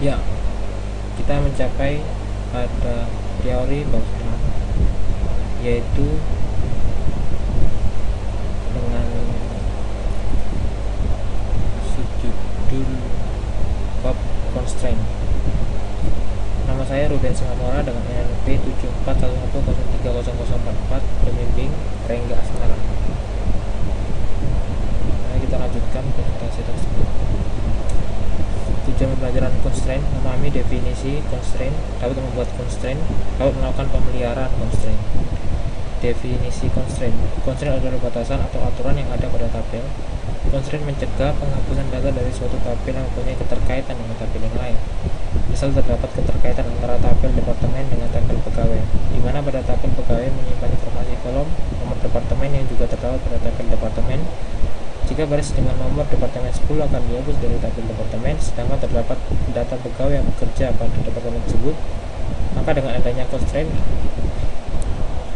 Ya, kita mencapai pada teori bab 6, yaitu dengan judul bab constraint. Nama saya Ruben Singamora dengan NNP 7411030044, pembimbing Rengga Semarang. Mari kita lanjutkan presentasi tersebut. Tujuan pembelajaran constraint: memahami definisi constraint, dapat membuat constraint, dapat melakukan pemeliharaan constraint. Definisi constraint: constraint adalah batasan atau aturan yang ada pada tabel. Constraint mencegah penghapusan data dari suatu tabel yang mempunyai keterkaitan dengan tabel yang lain. Misal terdapat keterkaitan antara tabel departemen dengan tabel pegawai, di mana pada tabel pegawai menyimpan informasi kolom nomor departemen yang juga terdapat pada tabel departemen. Jika baris dengan nomor departemen 10 akan dihapus dari tabel departemen, sedangkan terdapat data pegawai yang bekerja pada departemen tersebut, maka dengan adanya constraint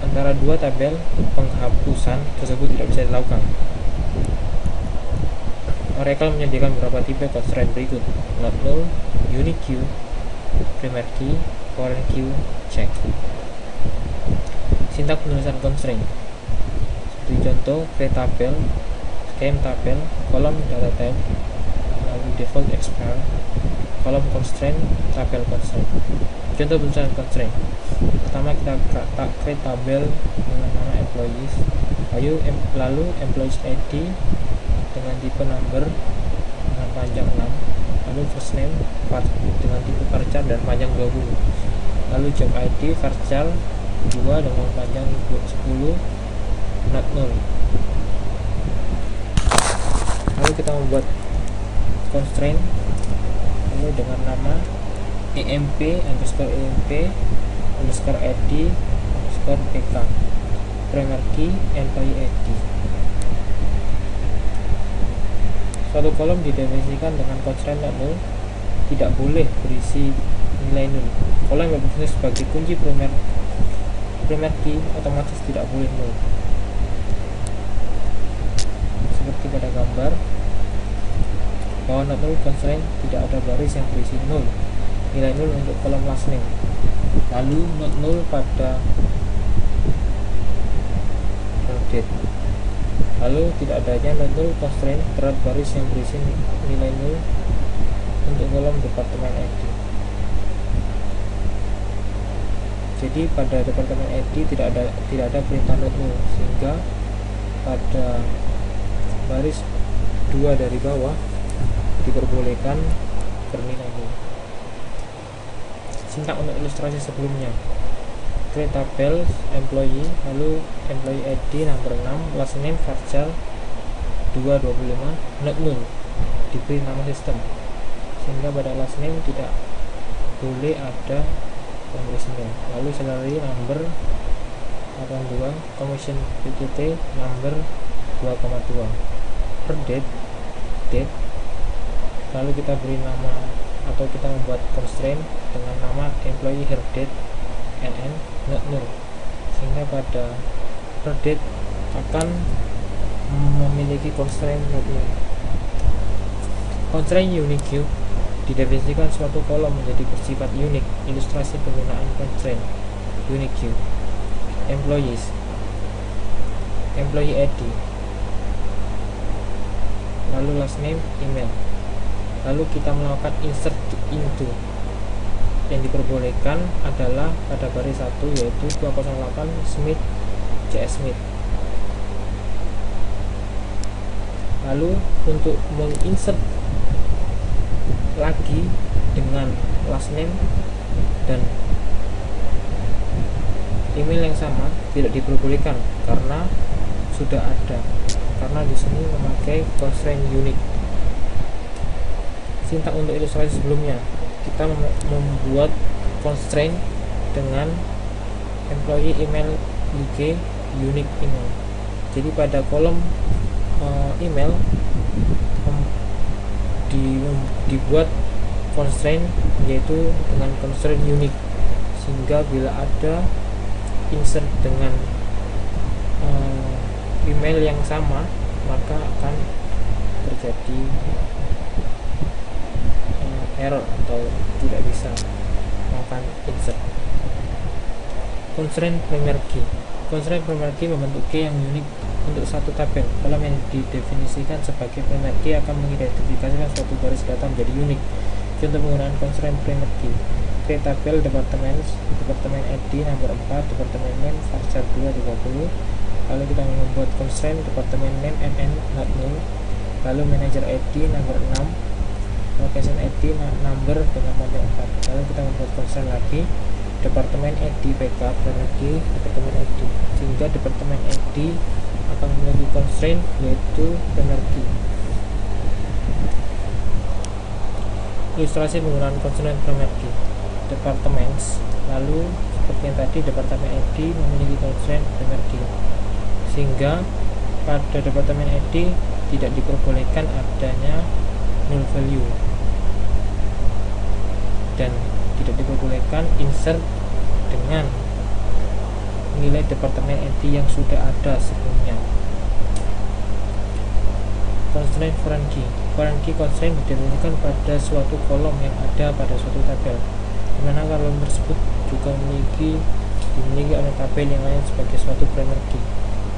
antara dua tabel, penghapusan tersebut tidak bisa dilakukan. Oracle menyediakan beberapa tipe constraint berikut: not null, unique queue, primary key, foreign queue, check. Sintaks penulisan constraint seperti contoh: create tabel, scheme tabel, kolom data type, lalu default expire, kolom constraint, tabel constraint. Contoh penulisan constraint: pertama kita create tabel dengan nama employees, lalu employees ID dengan tipe number dengan panjang 6, lalu first name dengan tipe varchar dan panjang 20, lalu job ID varchar 2 dengan panjang 10, not null. Lalu kita membuat constraint lalu dengan nama emp underscore id underscore pk, primary key employee id. Suatu kolom didefinisikan dengan constraint not null, tidak boleh berisi nilai null. Kolom yang berfungsi sebagai kunci primary key otomatis tidak boleh null. Seperti pada gambar bahwa not null constraint tidak ada baris yang berisi null, nilai null untuk kolom last name. Lalu not null pada date. Lalu tidak adanya not null constraint terhadap baris yang berisi nilai null untuk kolom departemen ID. Jadi pada departemen ID tidak ada perintah not null, sehingga pada baris 2 dari bawah diperbolehkan bernilai null. Sintaks untuk ilustrasi sebelumnya: create tabel employee, lalu employee ID number 6, last name varchar 225, not null, diberi nama sistem, sehingga pada last name tidak boleh ada yang berisi null. Lalu salary number 82, commission PTT number 2,2, per date, lalu kita beri nama atau kita membuat constraint dengan nama employee her date NN not null, sehingga pada per date akan memiliki constraint not null. Constraint unique queue didefinisikan suatu kolom menjadi bersifat unik. Ilustrasi penggunaan constraint unique queue: employees, employee ID, lalu last name, email, lalu kita melakukan insert into. Yang diperbolehkan adalah pada baris 1, yaitu 208 Smith CS Smith. Lalu untuk menginsert lagi dengan last name dan email yang sama tidak diperbolehkan karena sudah ada, karena di sini memakai constraint unique. Sintaks untuk ilustrasi sebelumnya: kita membuat constraint dengan employee email IG unique email. Jadi pada kolom email dibuat constraint yaitu dengan constraint unique, sehingga bila ada insert dengan email yang sama maka akan terjadi error atau tidak bisa melakukan insert. Constraint primary key. Constraint primary key membentuk key yang unik untuk satu tabel. Kolom yang didefinisikan sebagai primary key akan mengidentifikasikan suatu baris data menjadi unik. Contoh penggunaan constraint primary key: create tabel departemen ID nomor 4, departemen name varchar 230. Lalu kita membuat constraint departemen name mn not null. Lalu manager ID nomor 6, location ID number dengan panjang 4. Lalu kita membuat constraint lagi departemen ID backup dan lagi departemen ID, sehingga departemen ID akan memiliki constraint yaitu primary key. Ilustrasi penggunaan constraint primary key. Departments, lalu seperti yang tadi, departemen ID memiliki constraint primary key, sehingga pada departemen ID tidak diperbolehkan adanya null value dan tidak diperbolehkan insert dengan nilai departemen ID yang sudah ada sebelumnya. Constraint foreign key. Foreign key constraint didefinisikan pada suatu kolom yang ada pada suatu tabel, di mana kolom tersebut juga dimiliki oleh tabel yang lain sebagai suatu primary key.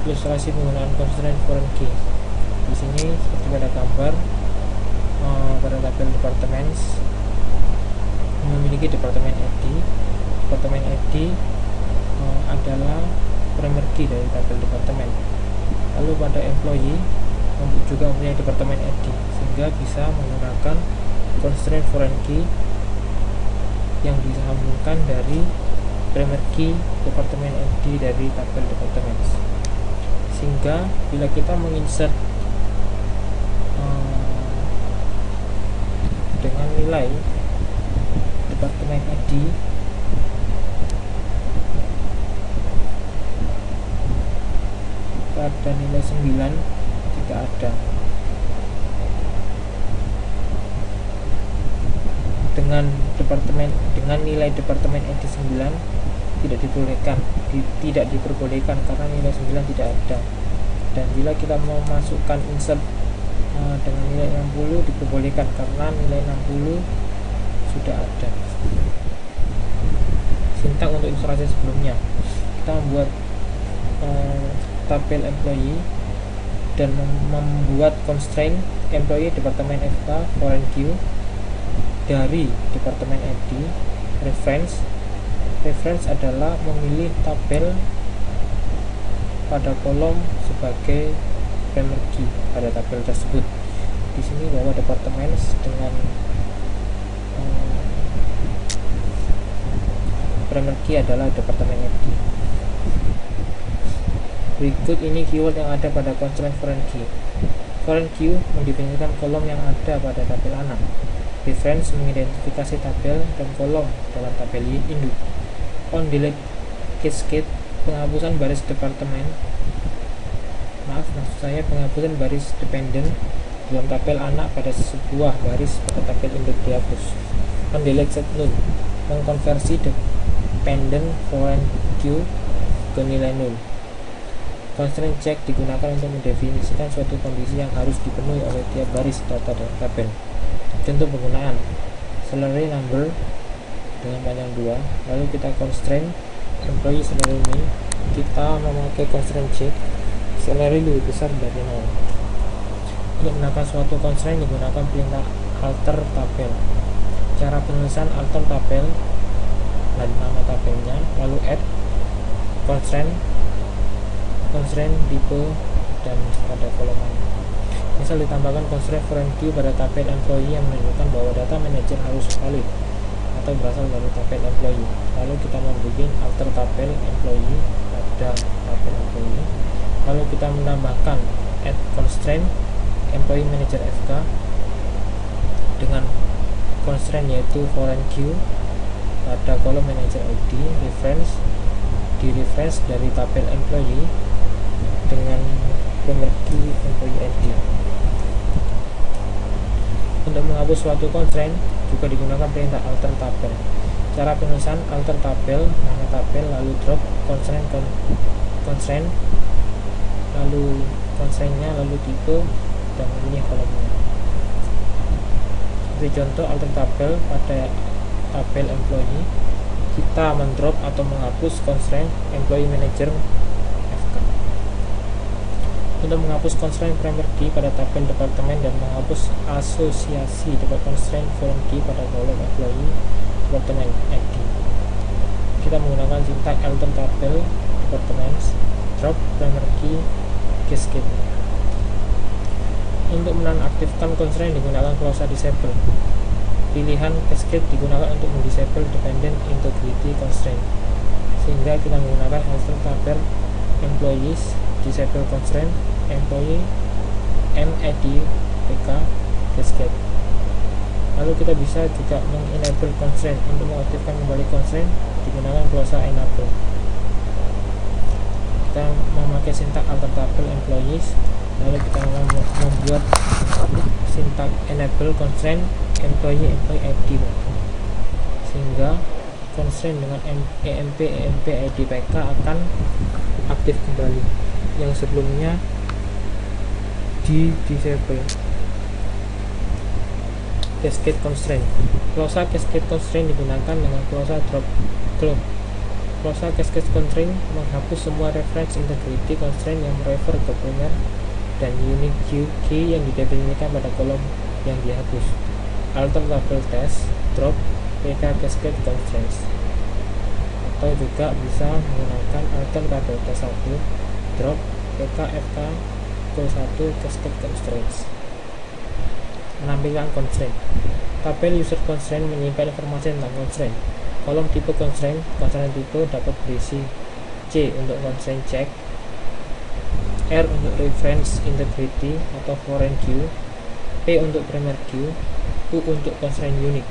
Ilustrasi penggunaan constraint foreign key. Di sini seperti pada gambar, pada tabel departments memiliki departemen ID. Departemen ID adalah primary key dari tabel departemen. Lalu pada employee juga mempunyai departemen ID, sehingga bisa menggunakan constraint foreign key yang disambungkan dari primary key departemen ID dari tabel departemen, sehingga bila kita menginsert dengan nilai departemen ID pada nilai 9 tidak ada, dengan nilai departemen ID 9 tidak diperbolehkan karena nilai 9 tidak ada. Dan bila kita mau masukkan insert dengan nilai 60 diperbolehkan karena nilai 60 sudah ada. Sintaks untuk ilustrasi sebelumnya, kita membuat tabel employee dan membuat constraint employee departemen FK foreign key dari departemen ID. Reference adalah memilih tabel pada kolom sebagai primary key pada tabel tersebut. Di sini bahwa departemen dengan primary key adalah departemen ID. Berikut ini keyword yang ada pada constraint foreign key. Foreign key mendefinisikan kolom yang ada pada tabel anak. Reference mengidentifikasi tabel dan kolom dalam tabel induk. On delete cascade, penghapusan baris penghapusan baris dependent dalam tabel anak pada sebuah baris pada tabel induk dihapus. On delete set null, mengkonversi dependent foreign key ke nilai null. Constraint check digunakan untuk mendefinisikan suatu kondisi yang harus dipenuhi oleh tiap baris data dalam tabel. Contoh penggunaan: salary number dengan panjang 2. Lalu kita constraint employee salary min. Kita memakai constraint check salary lebih besar dari 0. Untuk menambahkan suatu constraint digunakan perintah alter tabel. Cara penulisan alter tabel dari nama tabelnya, lalu add constraint tipe dan pada kolom. Misal ditambahkan constraint foreign key pada tabel employee yang menunjukkan bahwa data manager harus valid atau berasal dari tabel employee. Lalu kita membuat alter tabel employee pada tabel employee. Lalu kita menambahkan add constraint employee manager FK dengan constraint yaitu foreign key pada kolom manager ID. Reference dari tabel employee dengan primary key employee ID. Untuk menghapus suatu constraint juga digunakan perintah alter tabel. Cara penulisan alter tabel, nama tabel, lalu drop constraint, lalu constraintnya, lalu tipe dan ini kolomnya. Seperti contoh alter tabel pada tabel employee, kita mendrop atau menghapus constraint employee manager FK. Untuk menghapus constraint primary key pada tabel departemen dan menghapus asosiasi constraint foreign key pada kolom employee departemen ID, kita menggunakan sintak alter tabel departments drop primary key cascade. Untuk menonaktifkan constraint digunakan klausa disable. Pilihan cascade digunakan untuk mendisable dependent integrity constraint, sehingga kita menggunakan alter tabel employees disable constraint employee mad pk cascade. Lalu kita bisa juga mengenable constraint. Untuk mengaktifkan kembali constraint digunakan klausa enable. Kita memakai sintak alter tabel employees, lalu kita membuat sintak enable constraint employee ID, sehingga constraint dengan emp id pk akan aktif kembali yang sebelumnya di disable. Cascade constraint. Klausa cascade constraint digunakan dengan klausa drop close. Klausa cascade constraint menghapus semua reference integrity constraint yang merefer ke primer dan unique key yang didefinisikan pada kolom yang dihapus. Alter tabel test drop pk cascade constraints, atau juga bisa menggunakan alter tabel test 1 drop pk fk ke1 cascade constraints. Menampilkan constraint. Tabel user constraint menyimpan informasi tentang constraint. Kolom tipe constraint tipe dapat berisi C untuk constraint check, R untuk reference integrity atau foreign queue, P untuk primary queue, U untuk constraint unique.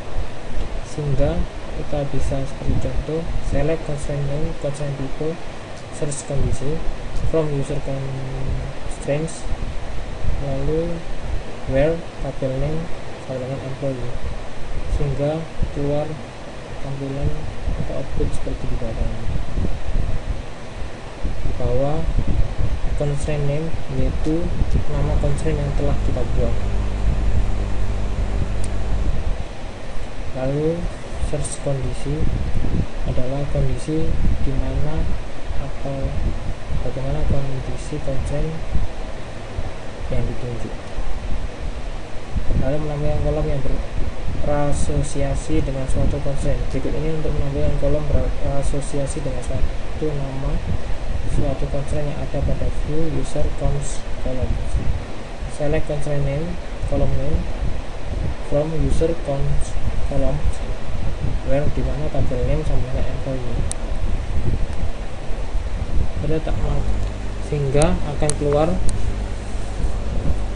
Sehingga kita bisa seperti contoh select constraint name, constraint type, search kondisi from user constraints, lalu where tabel name sama dengan employee, sehingga keluar tampilan atau output seperti di bawah ini. Di bawah constraint name yaitu nama constraint yang telah kita buat. Lalu search kondisi adalah kondisi di mana atau bagaimana kondisi constraint yang ditunjuk. Lalu menampilkan kolom yang berasosiasi dengan suatu constraint. Berikut ini untuk menampilkan kolom berasosiasi dengan suatu nama suatu constraint yang ada pada view user cons column. Select constraint name, column name from user cons column, where di mana tabel name sama dengan employee. Letak mark, sehingga akan keluar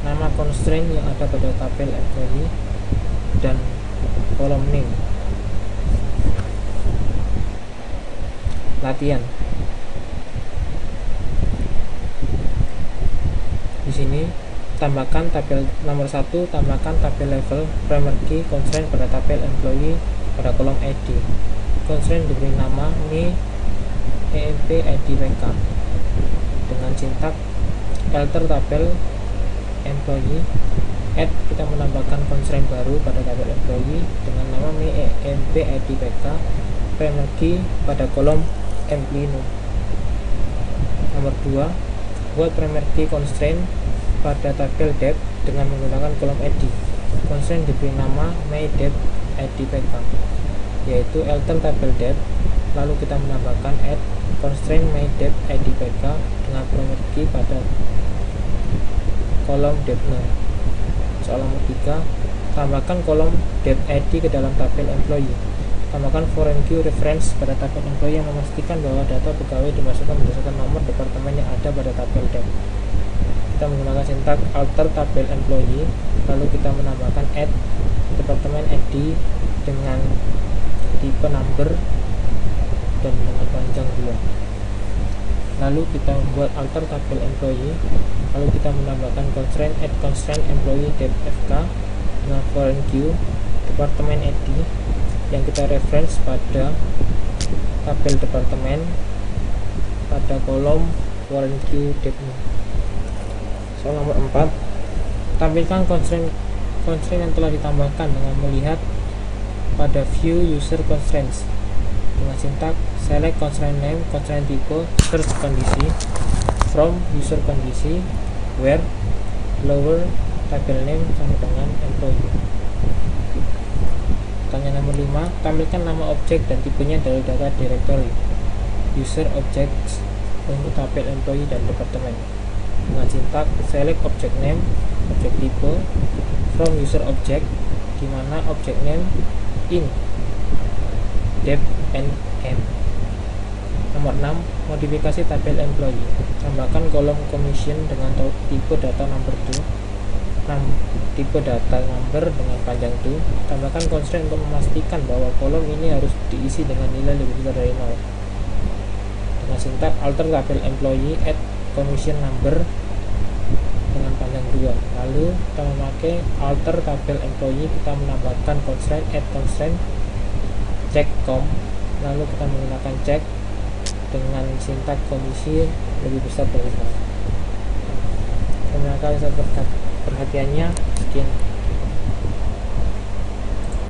nama constraint yang ada pada tabel employee dan kolom name. Latihan. Di sini tambahkan tabel nomor 1, tambahkan tabel level primary key constraint pada tabel employee pada kolom ID. Constraint diberi nama name emp id pk dengan sintak alter tabel employee add, kita menambahkan constraint baru pada tabel employee dengan nama emp id pk primary key pada kolom employee name. Nomor 2, buat primary key constraint pada tabel dep dengan menggunakan kolom id. Constraint diberi nama my_dep id pk, yaitu alter tabel dep, lalu kita menambahkan add constraint my_dep id pk dengan primary key pada kolom dep name. Soal nomor 3, tambahkan kolom dep id ke dalam tabel employee. Tambahkan foreign queue reference pada tabel employee yang memastikan bahwa data pegawai dimasukkan berdasarkan nomor departemen yang ada pada tabel dep. Kita menggunakan sintak alter tabel employee, lalu kita menambahkan add departemen id dengan tipe number dan dengan panjang 2. Lalu kita membuat alter tabel employee, lalu kita menambahkan constraint add constraint employee dep fk dengan foreign queue departemen id yang kita reference pada tabel departemen pada kolom foreign queue dep. Soal nomor 4, tampilkan constraint constraint yang telah ditambahkan dengan melihat pada view user constraints dengan sintak select constraint name, constraint type, search kondisi, from user kondisi, where lower tabel name sama dengan employee. Pertanyaan nomor 5, tampilkan nama objek dan tipenya dari data directory user objects untuk tabel employee dan departemen dengan sintak select object name, object type, from user object, di mana object name in dep and m. Nomor 6, modifikasi tabel employee. Tambahkan kolom commission dengan tipe data number 2, tipe data number dengan panjang 2. Tambahkan constraint untuk memastikan bahwa kolom ini harus diisi dengan nilai lebih besar dari 0. Dengan sintak alter tabel employee add commission number dengan panjang 2. Lalu kita memakai alter tabel employee, kita menambahkan constraint add constraint check com. Lalu kita menggunakan check dengan sintak komisi lebih besar dari 0. Terima kasih atas perhatiannya. Sekian.